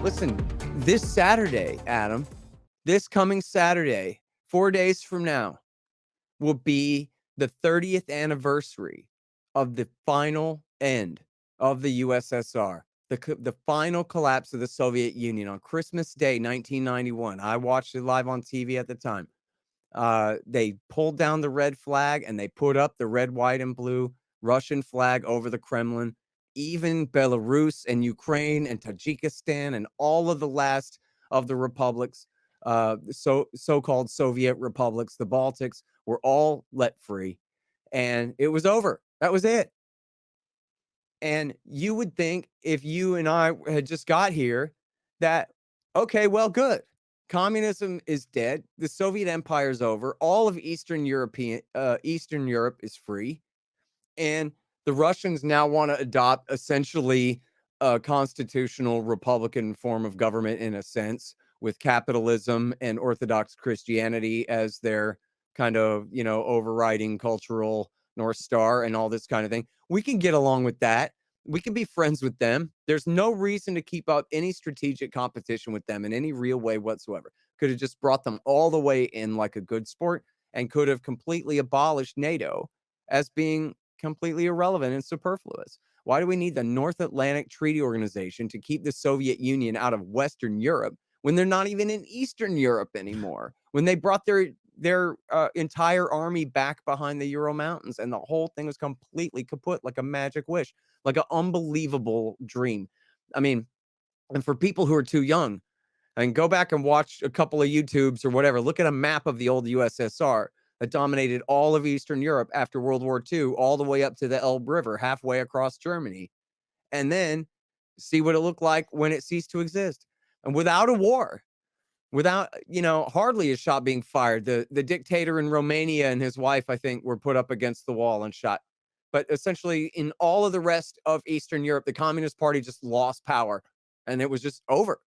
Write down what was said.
Listen, this Saturday, Adam, this coming Saturday, 4 days from now, will be the 30th anniversary of the final end of the USSR, the final collapse of the Soviet Union on Christmas Day, 1991. I watched it live on TV at the time. They pulled down the red flag and they put up the red, white, and blue Russian flag over the Kremlin. Even Belarus and Ukraine and Tajikistan and all of the last of the republics, so-called Soviet republics, the Baltics, were all let free, and it was over. That was it. And you would think if you and I had just got here that, okay, well, good. Communism is dead. The Soviet Empire is over. All of Eastern Europe is free. And the Russians now want to adopt essentially a constitutional Republican form of government in a sense, with capitalism and Orthodox Christianity as their kind of, overriding cultural North Star and all this kind of thing. We can get along with that. We can be friends with them. There's no reason to keep up any strategic competition with them in any real way whatsoever. Could have just brought them all the way in like a good sport and could have completely abolished NATO as being completely irrelevant and superfluous. Why do we need the North Atlantic Treaty Organization to keep the Soviet Union out of Western Europe when they're not even in Eastern Europe anymore? When they brought their entire army back behind the Ural Mountains and the whole thing was completely kaput like a magic wish, like an unbelievable dream. I mean, and for people who are too young, and go back and watch a couple of YouTubes or whatever, look at a map of the old USSR that dominated all of Eastern Europe after World War II, all the way up to the Elbe River, halfway across Germany. And then see what it looked like when it ceased to exist. And without a war, without, hardly a shot being fired. The dictator in Romania and his wife, I think, were put up against the wall and shot. But essentially, in all of the rest of Eastern Europe, the Communist Party just lost power and it was just over.